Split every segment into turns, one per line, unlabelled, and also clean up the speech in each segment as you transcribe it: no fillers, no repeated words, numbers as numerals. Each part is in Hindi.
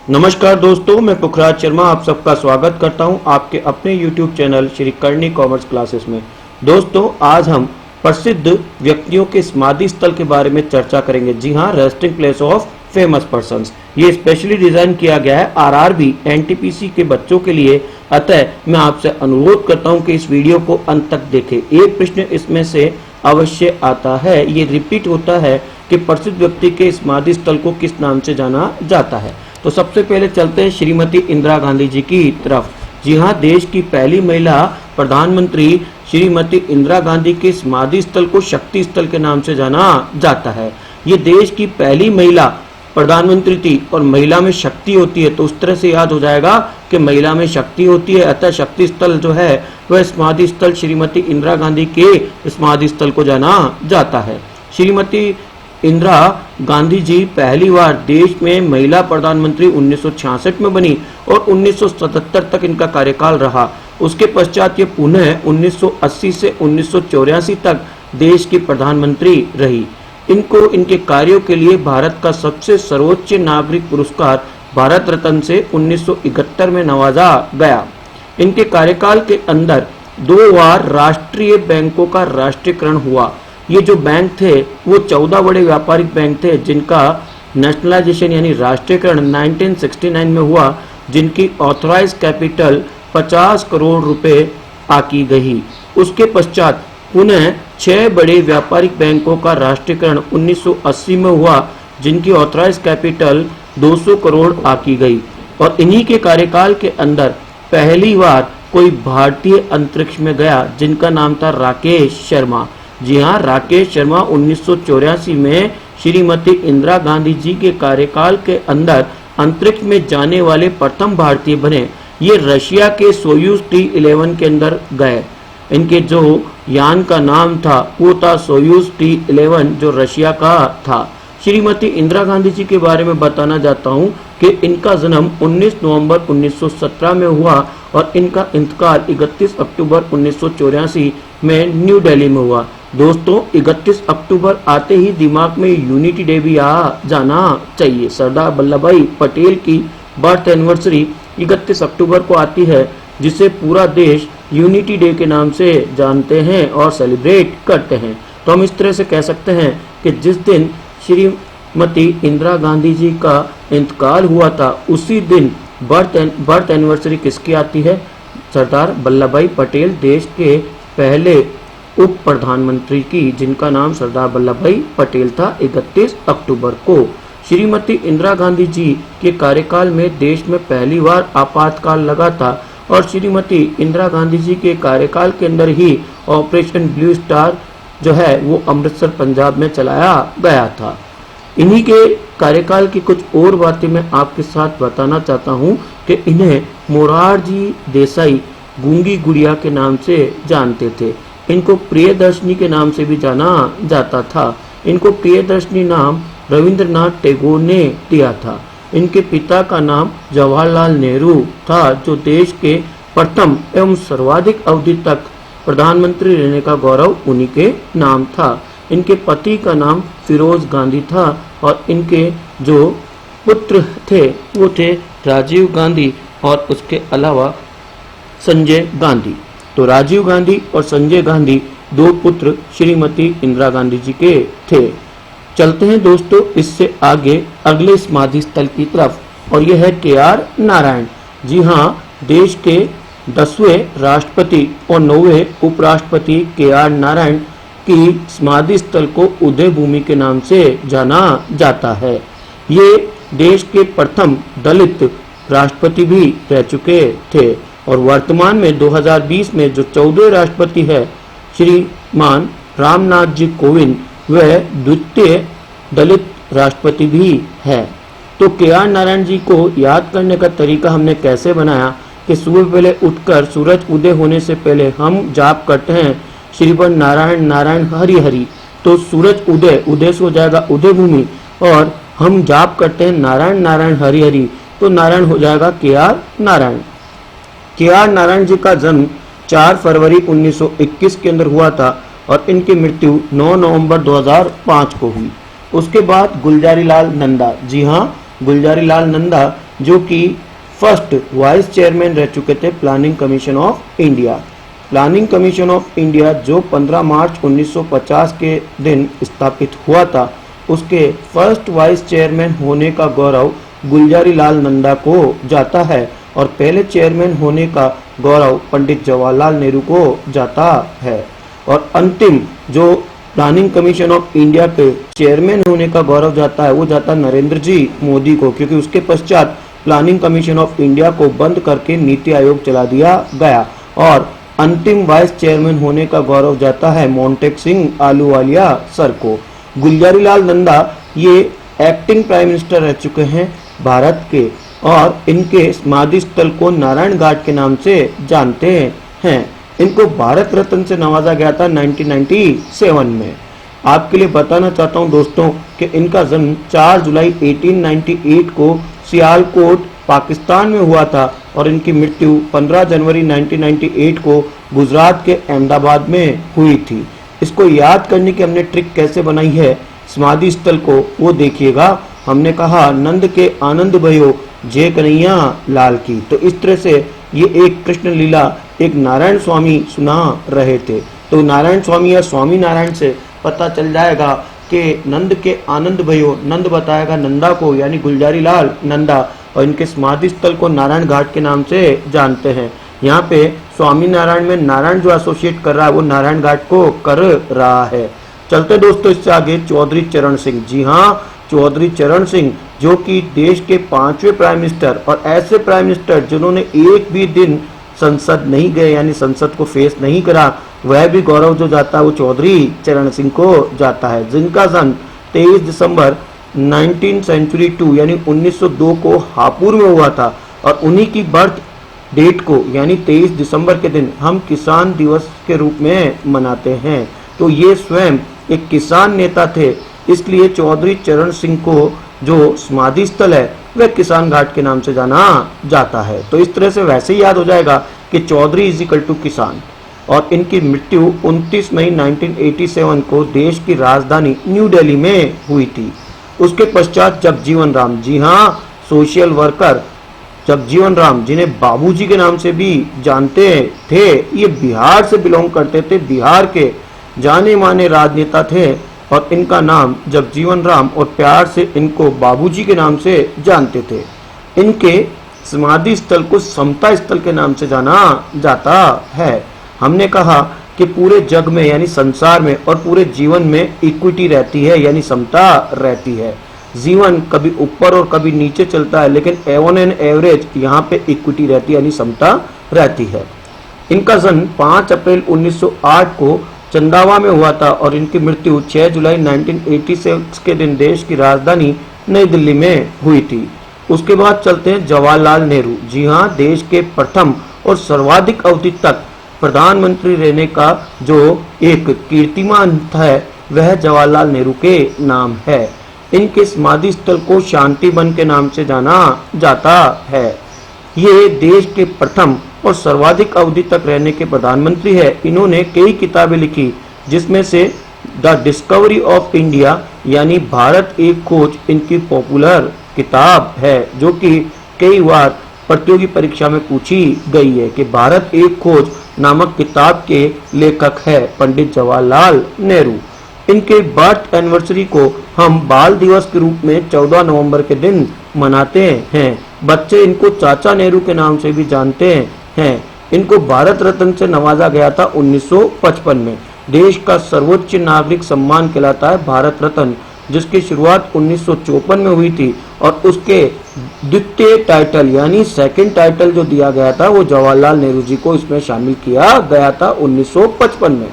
नमस्कार दोस्तों, मैं पुखराज शर्मा आप सबका स्वागत करता हूं आपके अपने YouTube channel Shri Karni commerce classes में। दोस्तों, आज हम प्रसिद्ध व्यक्तियों के समाधि स्थल के बारे में चर्चा करेंगे। जी हां, resting place of famous persons. ये स्पेशली डिजाइन किया गया है आरआरबी एनटीपीसी के बच्चों के लिए। अतः मैं आपसे अनुरोध करता हूं कि इस वीडियो को अंत तक देखें। एक प्रश्न इसमें से अवश्य आता है, ये रिपीट होता है कि प्रसिद्ध व्यक्ति के समाधि स्थल को किस नाम से जाना जाता है। तो सबसे पहले चलते हैं श्रीमती इंदिरा गांधी जी की तरफ। जी हाँ, देश की पहली महिला प्रधानमंत्री श्रीमती इंदिरा गांधी के समाधि स्थल को शक्ति स्थल के नाम से जाना जाता है। ये देश की पहली महिला प्रधानमंत्री थी और महिला में शक्ति होती है, तो उस तरह से याद हो जाएगा कि महिला में शक्ति होती है। अतः शक्ति स्थल जो है वह समाधि स्थल श्रीमती इंदिरा गांधी के समाधि स्थल को जाना जाता है। श्रीमती इंदिरा गांधी जी पहली बार देश में महिला प्रधानमंत्री 1966 में बनी और 1977 तक इनका कार्यकाल रहा। उसके पश्चात ये पुनः 1980 से 1984 तक देश की प्रधानमंत्री रही। इनको इनके कार्यों के लिए भारत का सबसे सर्वोच्च नागरिक पुरस्कार भारत रत्न से 1971 में नवाजा गया। इनके कार्यकाल के अंदर 2 बार राष्ट्रीय बैंकों का राष्ट्रीयकरण हुआ। ये जो बैंक थे वो 14 बड़े व्यापारिक बैंक थे जिनका नेशनलाइजेशन यानी राष्ट्रीयकरण 1969 में हुआ, जिनकी ऑथराइज कैपिटल 50 करोड़ रुपए आकी गई। उसके पश्चात पुनः 6 बड़े व्यापारिक बैंकों का राष्ट्रीयकरण 1980 में हुआ, जिनकी ऑथराइज कैपिटल 200 करोड़ आकी गई। और इन्हीं के कार्यकाल के अंदर पहली बार कोई भारतीय अंतरिक्ष में गया जिनका नाम था राकेश शर्मा। जी हाँ, राकेश शर्मा 1984 में श्रीमती इंदिरा गांधी जी के कार्यकाल के अंदर अंतरिक्ष में जाने वाले प्रथम भारतीय बने। ये रशिया के सोयूज T11 के अंदर गए। इनके जो यान का नाम था वो था सोयूज T11 जो रशिया का था। श्रीमती इंदिरा गांधी जी के बारे में बताना चाहता हूँ कि इनका जन्म 19 नवंबर 1917 में हुआ और इनका इंतकाल 31 अक्टूबर 1984 में न्यू दिल्ली में हुआ। दोस्तों, 31 अक्टूबर आते ही दिमाग में यूनिटी डे भी आ जाना चाहिए। सरदार वल्लभ भाई पटेल की बर्थ एनिवर्सरी 31 अक्टूबर को आती है, जिसे पूरा देश यूनिटी डे के नाम से जानते हैं और सेलिब्रेट करते हैं। तो हम इस तरह से कह सकते हैं कि जिस दिन श्रीमती इंदिरा गांधी जी का इंतकाल हुआ था उसी दिन बर्थ एनिवर्सरी किसकी आती है? सरदार वल्लभ भाई पटेल, देश के पहले उप प्रधानमंत्री की, जिनका नाम सरदार वल्लभ भाई पटेल था। 31 अक्टूबर को श्रीमती इंदिरा गांधी जी के कार्यकाल में देश में पहली बार आपातकाल लगा था और श्रीमती इंदिरा गांधी जी के कार्यकाल के अंदर ही ऑपरेशन ब्लू स्टार जो है वो अमृतसर पंजाब में चलाया गया था। इन्हीं के कार्यकाल की कुछ और बातें मैं आपके साथ बताना चाहता हूँ कि इन्हें मोरारजी देसाई गूंगी गुड़िया के नाम से जानते थे। इनको प्रियदर्शनी के नाम से भी जाना जाता था। इनको प्रियदर्शनी नाम रविंद्रनाथ टैगोर ने दिया था। इनके पिता का नाम जवाहरलाल नेहरू था, जो देश के प्रथम एवं सर्वाधिक अवधि तक प्रधानमंत्री रहने का गौरव उन्हीं के नाम था। इनके पति का नाम फिरोज गांधी था और इनके जो पुत्र थे वो थे राजीव गांधी और उसके अलावा संजय गांधी। तो राजीव गांधी और संजय गांधी 2 पुत्र श्रीमती इंदिरा गांधी जी के थे। चलते हैं दोस्तों इससे आगे अगले समाधि स्थल की तरफ, और यह है KR नारायण। जी हाँ, देश के 10वें राष्ट्रपति और 9वें उपराष्ट्रपति KR नारायण की समाधि स्थल को उदय भूमि के नाम से जाना जाता है। ये देश के प्रथम दलित राष्ट्रपति भी रह चुके थे और वर्तमान में 2020 में जो 14वें राष्ट्रपति है श्रीमान रामनाथ जी कोविंद, वह द्वितीय दलित राष्ट्रपति भी है। तो KR नारायण जी को याद करने का तरीका हमने कैसे बनाया कि सुबह पहले उठकर सूरज उदय होने से पहले हम जाप करते हैं श्रीवन नारायण नारायण हरि हरि। तो सूरज उदय से हो जाएगा उदय भूमि, और हम जाप करते हैं नारायण नारायण हरि हरि, तो नारायण हो जाएगा KR नारायण। KR नारायण जी का जन्म 4 फरवरी 1921 के अंदर हुआ था और इनकी मृत्यु 9 नवंबर 2005 को हुई। उसके बाद गुलजारी लाल नंदा, जी हाँ, गुलजारी लाल नंदा जो कि फर्स्ट वाइस चेयरमैन रह चुके थे planning commission of India. Planning commission of India जो 15 मार्च 1950 के दिन स्थापित हुआ था, उसके फर्स्ट वाइस चेयरमैन होने का गौरव गुलजारी लाल नंदा को जाता है और पहले चेयरमैन होने का गौरव पंडित जवाहरलाल नेहरू को जाता है। और अंतिम जो प्लानिंग कमीशन ऑफ इंडिया के चेयरमैन होने का गौरव जाता है, वो जाता है नरेंद्र जी मोदी को, क्योंकि उसके पश्चात प्लानिंग कमीशन ऑफ इंडिया को बंद करके नीति आयोग चला दिया गया। और अंतिम वाइस चेयरमैन होने का गौरव जाता है मोंटेक सिंह आलूवालिया सर को। गुलजारी लाल नंदा ये एक्टिंग प्राइम मिनिस्टर रह चुके हैं भारत के, और इनके समाधि स्थल को नारायण घाट के नाम से जानते हैं। इनको भारत रत्न से नवाजा गया था 1997 में। आपके लिए बताना चाहता हूं दोस्तों कि इनका जन्म 4 जुलाई 1898 को सियालकोट पाकिस्तान में हुआ था और इनकी मृत्यु 15 जनवरी 1998 को गुजरात के अहमदाबाद में हुई थी। इसको याद करने की हमने ट्रिक कैसे बनाई है समाधि स्थल को, वो देखिएगा। हमने कहा नंद के आनंद भयो जय कन्हैया लाल की, तो इस तरह से ये एक कृष्ण लीला एक नारायण स्वामी सुना रहे थे। तो नारायण स्वामी या स्वामी नारायण से पता चल जाएगा कि नंद के आनंद भयो, नंद बताएगा नंदा को यानी गुलजारी लाल नंदा, और इनके समाधि स्थल को नारायण घाट के नाम से जानते हैं। यहाँ पे स्वामी नारायण में नारायण जो एसोसिएट कर रहा है वो नारायण घाट को कर रहा है। चलते दोस्तों इससे आगे चौधरी चरण सिंह। जी हाँ, चौधरी चरण सिंह जो कि देश के 5वें प्राइम मिनिस्टर और ऐसे प्राइम मिनिस्टर जिन्होंने एक भी दिन संसद नहीं गए यानी संसद को फेस नहीं करा, वह भी गौरव जो जाता है वो चौधरी चरण सिंह को जाता है, जिनका जन्म 23 दिसंबर 1902 यानी 1902 को हापुड़ में हुआ था। और उन्हीं की बर्थ डेट को यानी 23 दिसंबर के दिन हम किसान दिवस के रूप में मनाते हैं। तो ये स्वयं एक किसान नेता थे, इसलिए चौधरी चरण सिंह को जो समाधि स्थल है वह किसान घाट के नाम से जाना जाता है। तो इस तरह से वैसे ही याद हो जाएगा कि चौधरी इज इक्वल टू किसान। और इनकी मृत्यु 29 मई 1987 को देश की राजधानी न्यू दिल्ली में हुई थी। उसके पश्चात जगजीवन राम, जी हाँ, सोशल वर्कर जगजीवन राम, जिन्हें बाबूजी के नाम से भी जानते थे, ये बिहार से बिलोंग करते थे, बिहार के जाने माने राजनेता थे और इनका नाम जगजीवन राम और प्यार से इनको बाबूजी के नाम से जानते थे। इनके समाधि स्थल को समता स्थल के नाम से जाना जाता है। हमने कहा कि पूरे जग में यानी संसार में और पूरे जीवन में इक्विटी रहती है यानी समता रहती है। जीवन कभी ऊपर और कभी नीचे चलता है, लेकिन ऑन एन एवरेज यहाँ पे इक्विटी रहती है यानी समता रहती है। इनका जन्म 5 अप्रैल 1908 को चंदावा में हुआ था और इनकी मृत्यु 6 जुलाई 1986 के दिन देश की राजधानी नई दिल्ली में हुई थी। उसके बाद चलते हैं जवाहरलाल नेहरू। जी हाँ, देश के प्रथम और सर्वाधिक अवधि तक प्रधानमंत्री रहने का जो एक कीर्तिमान है वह जवाहरलाल नेहरू के नाम है। इनके समाधि स्थल को शांति वन के नाम से जाना जाता है। ये देश के प्रथम और सर्वाधिक अवधि तक रहने के प्रधानमंत्री है। इन्होंने कई किताबें लिखी, जिसमें से द डिस्कवरी ऑफ इंडिया यानी भारत एक खोज इनकी पॉपुलर किताब है, जो कि कई बार प्रतियोगी परीक्षा में पूछी गई है कि भारत एक खोज नामक किताब के लेखक है पंडित जवाहरलाल नेहरू। इनके बर्थ एनिवर्सरी को हम बाल दिवस के रूप में 14 नवंबर के दिन मनाते हैं। बच्चे इनको चाचा नेहरू के नाम से भी जानते हैं। इनको भारत रत्न से नवाजा गया था 1955 में। देश का सर्वोच्च नागरिक सम्मान कहलाता है भारत रत्न, जिसकी शुरुआत 1954 में हुई थी और उसके द्वितीय टाइटल यानी सेकंड टाइटल जो दिया गया था वो जवाहरलाल नेहरू जी को इसमें शामिल किया गया था 1955 में।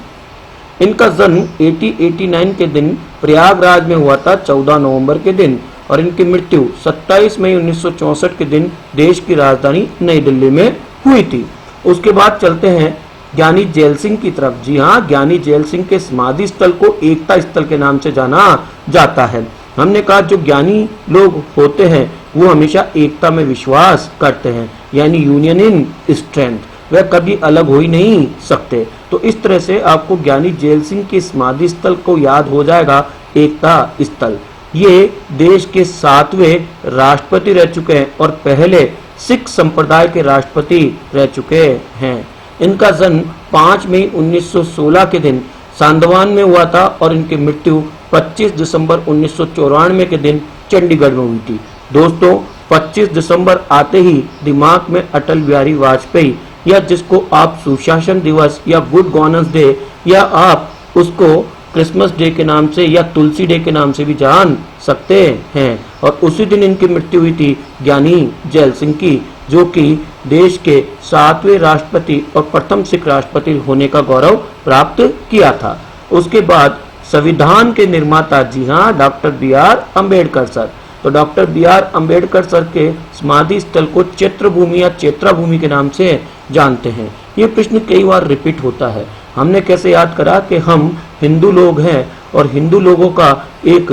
इनका जन्म 1889 के दिन प्रयागराज में हुआ था 14 नवंबर के दिन और इनकी मृत्यु 27 मई 1964 के दिन देश की राजधानी नई दिल्ली में हुई थी। उसके बाद चलते हैं ज्ञानी जैल सिंह की तरफ। जी हाँ, ज्ञानी जैल सिंह के समाधि स्थल को एकता स्थल के नाम से जाना जाता है। हमने कहा जो ज्ञानी लोग होते हैं वो हमेशा एकता में विश्वास करते हैं यानी यूनियन इन स्ट्रेंथ, वह कभी अलग हो ही नहीं सकते। तो इस तरह से आपको ज्ञानी जैल सिंह के समाधि स्थल को याद हो जाएगा एकता स्थल। ये देश के 7वें राष्ट्रपति रह चुके हैं और पहले सिख संप्रदाय के राष्ट्रपति रह चुके हैं। इनका जन्म 5 मई 1916 के दिन सांदवान में हुआ था और इनकी मृत्यु 25 दिसंबर 1994 के दिन चंडीगढ़ में हुई थी। दोस्तों, 25 दिसंबर आते ही दिमाग में अटल बिहारी वाजपेयी, या जिसको आप सुशासन दिवस या गुड गवर्नेंस डे, या आप उसको क्रिसमस डे के नाम से या तुलसी डे के नाम से भी जान सकते हैं। और उसी दिन इनकी मृत्यु हुई थी ज्ञानी जैल सिंह की, जो कि देश के 7वें राष्ट्रपति और प्रथम सिख राष्ट्रपति होने का गौरव प्राप्त किया था। उसके बाद संविधान के निर्माता, जी हाँ, डॉक्टर बी.आर. अम्बेडकर सर। तो डॉक्टर बी.आर. अम्बेडकर सर के समाधि स्थल को चैत्रभूमि या चैत्राभूमि के नाम से जानते हैं। ये प्रश्न कई बार रिपीट होता है। हमने कैसे याद करा कि हम हिंदू लोग हैं और हिंदू लोगों का एक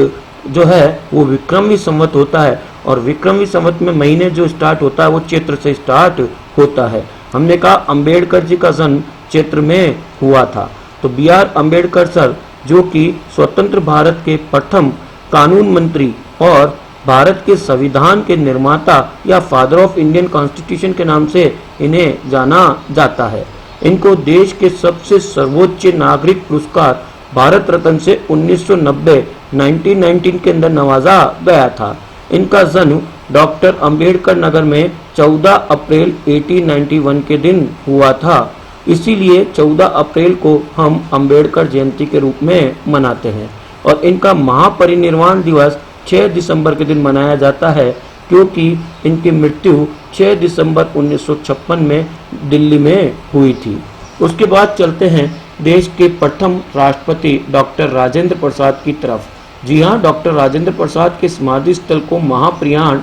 जो है वो विक्रमी संवत होता है, और विक्रमी संवत में महीने जो स्टार्ट होता है वो चैत्र से स्टार्ट होता है। हमने कहा अम्बेडकर जी का जन्म चैत्र में हुआ था। तो बी.आर. अम्बेडकर सर, जो कि स्वतंत्र भारत के प्रथम कानून मंत्री और भारत के संविधान के निर्माता या फादर ऑफ इंडियन कॉन्स्टिट्यूशन के नाम से इन्हें जाना जाता है। इनको देश के सबसे सर्वोच्च नागरिक पुरस्कार भारत रत्न से 1919 के अंदर नवाजा गया था। इनका जन्म डॉक्टर अंबेडकर नगर में 14 अप्रैल 1891 के दिन हुआ था। इसीलिए 14 अप्रैल को हम अंबेडकर जयंती के रूप में मनाते हैं। और इनका महापरिनिर्वाण दिवस 6 दिसंबर के दिन मनाया जाता है, क्योंकि इनकी मृत्यु 6 दिसंबर 1956 में दिल्ली में हुई थी। उसके बाद चलते हैं देश के प्रथम राष्ट्रपति डॉक्टर राजेंद्र प्रसाद की तरफ। जी हाँ, डॉक्टर राजेंद्र प्रसाद के समाधि स्थल को महाप्रयाण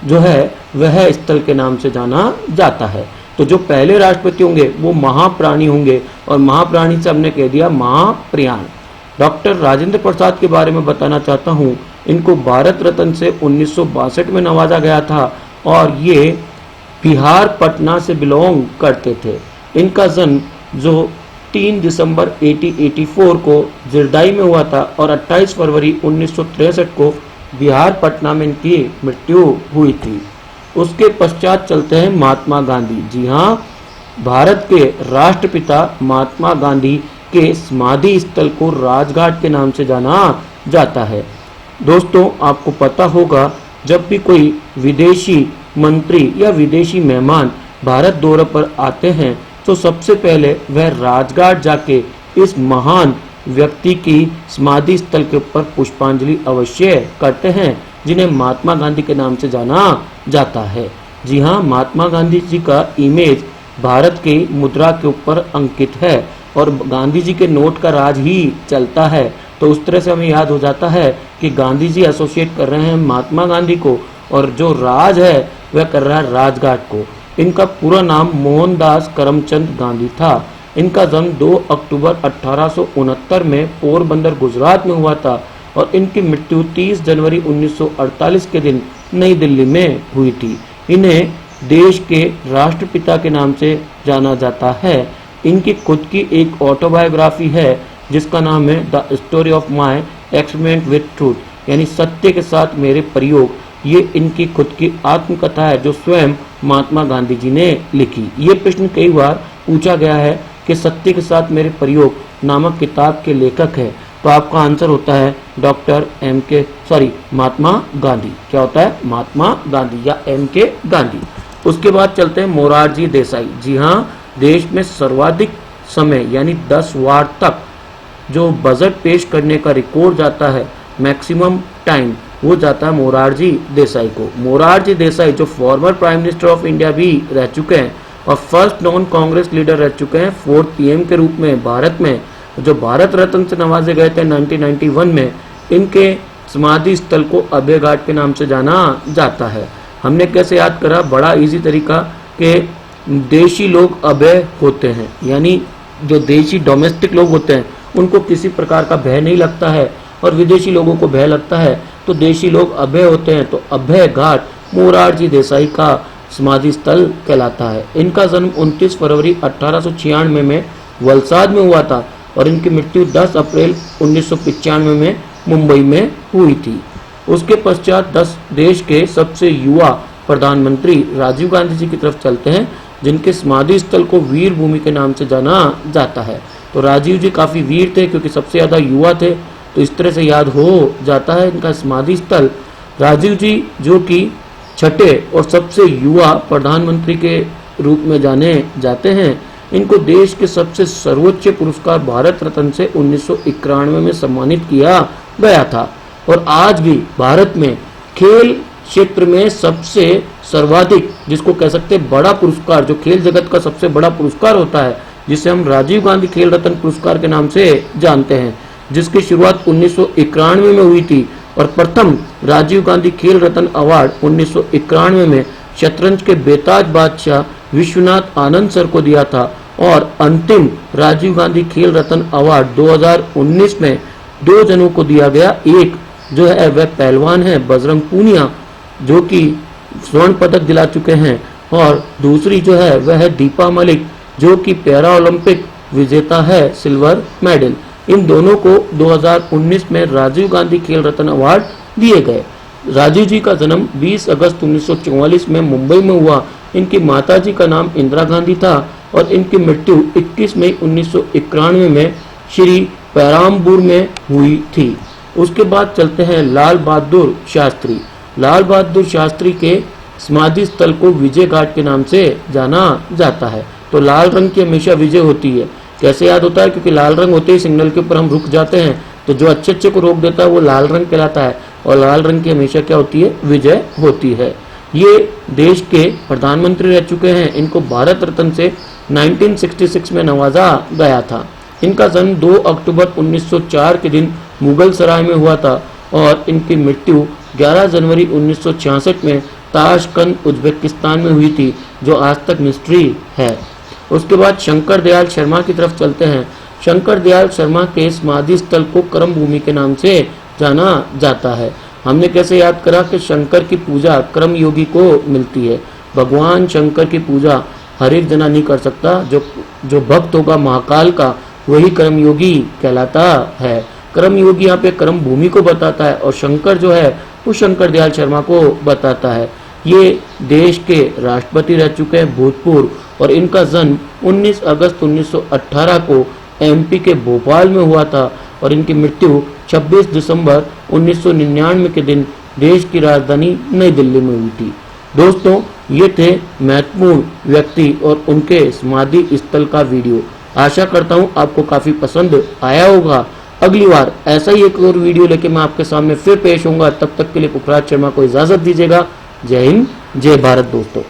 जो है वह स्थल के नाम से जाना जाता है। तो जो पहले राष्ट्रपति होंगे वो महाप्राणी होंगे, और महाप्राणी से हमने कह दिया महाप्रयाण। डॉक्टर राजेंद्र प्रसाद के बारे में बताना चाहता हूँ। इनको भारत रत्न से 1962 में नवाजा गया था, और ये बिहार पटना से बिलोंग करते थे। इनका जन्म जो 3 दिसंबर 1884 को जिरदाई में हुआ था, और 28 फरवरी 1963 को बिहार पटना में इनकी मृत्यु हुई थी। उसके पश्चात चलते हैं महात्मा गांधी। जी हाँ, भारत के राष्ट्रपिता महात्मा गांधी के समाधि स्थल को राजघाट के नाम से जाना जाता है। दोस्तों, आपको पता होगा जब भी कोई विदेशी मंत्री या विदेशी मेहमान भारत दौरे पर आते हैं तो सबसे पहले वह राजघाट जाके इस महान व्यक्ति की समाधि स्थल के ऊपर पुष्पांजलि अवश्य करते हैं, जिन्हें महात्मा गांधी के नाम से जाना जाता है। जी हाँ, महात्मा गांधी जी का इमेज भारत की मुद्रा के ऊपर अंकित है, और गांधी जी के नोट का राज ही चलता है। तो उस तरह से हमें याद हो जाता है कि गांधी जी एसोसिएट कर रहे हैं महात्मा गांधी को, और जो राज है वह कर रहा है राजघाट को। इनका पूरा नाम मोहनदास करमचंद गांधी था। इनका जन्म 2 अक्टूबर 1869 में पोरबंदर गुजरात में हुआ था, और इनकी मृत्यु 30 जनवरी 1948 के दिन नई दिल्ली में हुई थी। इन्हें देश के राष्ट्रपिता के नाम से जाना जाता है। इनकी खुद की एक ऑटोबायोग्राफी है जिसका नाम है the story of my experiment with truth, यानी सत्य के साथ मेरे प्रयोग। ये इनकी खुद की आत्मकथा है जो स्वयं महात्मा गांधी जी ने लिखी। ये प्रश्न कई बार पूछा गया है कि सत्य के साथ मेरे प्रयोग नामक किताब के लेखक है, तो आपका आंसर होता है महात्मा गांधी। क्या होता है? महात्मा गांधी या M.K. गांधी। उसके बाद चलते हैं मोरारजी देसाई। जी हाँ, देश में सर्वाधिक समय यानी 10 वार तक जो बजट पेश करने का रिकॉर्ड जाता है, मैक्सिमम टाइम, वो जाता है मोरारजी देसाई को। मोरारजी देसाई जो former prime minister of India भी रह चुके हैं और फर्स्ट नॉन कांग्रेस लीडर रह चुके हैं 4th PM के रूप में भारत में, जो भारत रत्न से नवाजे गए थे 1991 में। इनके समाधि स्थल को अभय घाट के नाम से जाना जाता है। हमने कैसे याद करा? बड़ा इजी तरीका कि देशी लोग अभय होते हैं, यानी जो देशी डोमेस्टिक लोग होते हैं उनको किसी प्रकार का भय नहीं लगता है, और विदेशी लोगों को भय लगता है, तो देशी लोग अभय होते हैं। तो अभय घाट मोरारजी देसाई का समाधि स्थल कहलाता है। इनका जन्म 29 फरवरी 1896 में वलसाड में हुआ था, और इनकी मृत्यु 10 अप्रैल 1995 में मुंबई में हुई थी। उसके पश्चात 10 देश के सबसे युवा प्रधानमंत्री राजीव गांधी जी की तरफ चलते हैं, जिनके समाधि स्थल को वीर भूमि के नाम से जाना जाता है। तो राजीव जी काफ़ी वीर थे क्योंकि सबसे ज़्यादा युवा थे, तो इस तरह से याद हो जाता है इनका समाधि स्थल। राजीव जी जो कि छठे और सबसे युवा प्रधानमंत्री के रूप में जाने जाते हैं, इनको देश के सबसे सर्वोच्च पुरस्कार भारत रत्न से 1991 में सम्मानित किया गया था। और आज भी भारत में खेल क्षेत्र में सबसे सर्वाधिक, जिसको कह सकते हैं बड़ा पुरस्कार, जो खेल जगत का सबसे बड़ा पुरस्कार होता है, जिसे हम राजीव गांधी खेल रत्न पुरस्कार के नाम से जानते हैं, जिसकी शुरुआत 1991 में हुई थी और प्रथम राजीव गांधी खेल रत्न अवार्ड 1991 में शतरंज के बेताज बादशाह विश्वनाथ आनंद सर को दिया था। और अंतिम राजीव गांधी खेल रत्न अवार्ड 2019 में 2 जनों को दिया गया। एक जो है वह पहलवान है बजरंग पूनिया, जो कि स्वर्ण पदक दिला चुके हैं, और दूसरी जो है वह है दीपा मलिक, जो कि पैरा ओलंपिक विजेता है, सिल्वर मेडल। इन दोनों को 2019 में राजीव गांधी खेल रत्न अवार्ड दिए गए। राजीव जी का जन्म 20 अगस्त 1944 में मुंबई में हुआ। इनकी माताजी का नाम इंदिरा गांधी था और इनकी मृत्यु 21 मई 1991 में श्री पेराम्बूर में हुई थी। उसके बाद चलते हैं लाल बहादुर शास्त्री। लाल बहादुर शास्त्री के समाधि स्थल को विजय घाट के नाम से जाना जाता है। तो लाल रंग की हमेशा विजय होती है। कैसे याद होता है? क्योंकि लाल रंग होते ही सिग्नल के ऊपर हम रुक जाते हैं, तो जो अच्छे को रोक देता है वो लाल रंग कहलाता है, और लाल रंग की हमेशा क्या होती है? विजय होती है। ये देश के प्रधानमंत्री रह चुके हैं। इनको भारत रत्न से 1966 में नवाजा गया था। इनका जन्म 2 अक्टूबर 1904 के दिन मुगल सराय में हुआ था और इनकी मृत्यु 11 जनवरी 1966 में ताशकंद उज्बेकिस्तान में हुई थी, जो आज तक मिस्ट्री है। उसके बाद शंकर दयाल शर्मा की तरफ चलते हैं। शंकर दयाल शर्मा के समाधि स्थल को कर्म भूमि के नाम से जाना जाता है। हमने कैसे याद करा कि शंकर की पूजा कर्म योगी को मिलती है। भगवान शंकर की पूजा हर एक जना नहीं कर सकता। जो भक्त होगा महाकाल का, वही कर्म योगी कहलाता है। कर्म योगी यहाँ पे कर्म भूमि को बताता है और शंकर जो है वो शंकर दयाल शर्मा को बताता है। ये देश के राष्ट्रपति रह चुके हैं भूतपूर्व, और इनका जन्म 19 अगस्त 1918 को एमपी के भोपाल में हुआ था और इनकी मृत्यु 26 दिसंबर 1999 के दिन देश की राजधानी नई दिल्ली में हुई थी। दोस्तों, ये थे महत्वपूर्ण व्यक्ति और उनके समाधि स्थल का वीडियो। आशा करता हूँ आपको काफ़ी पसंद आया होगा। अगली बार ऐसा ही एक और वीडियो लेके मैं आपके सामने फिर पेश होऊंगा। तब तक के लिए पुखराज शर्मा को इजाज़त दीजिएगा। जय हिंद, जय भारत दोस्तों।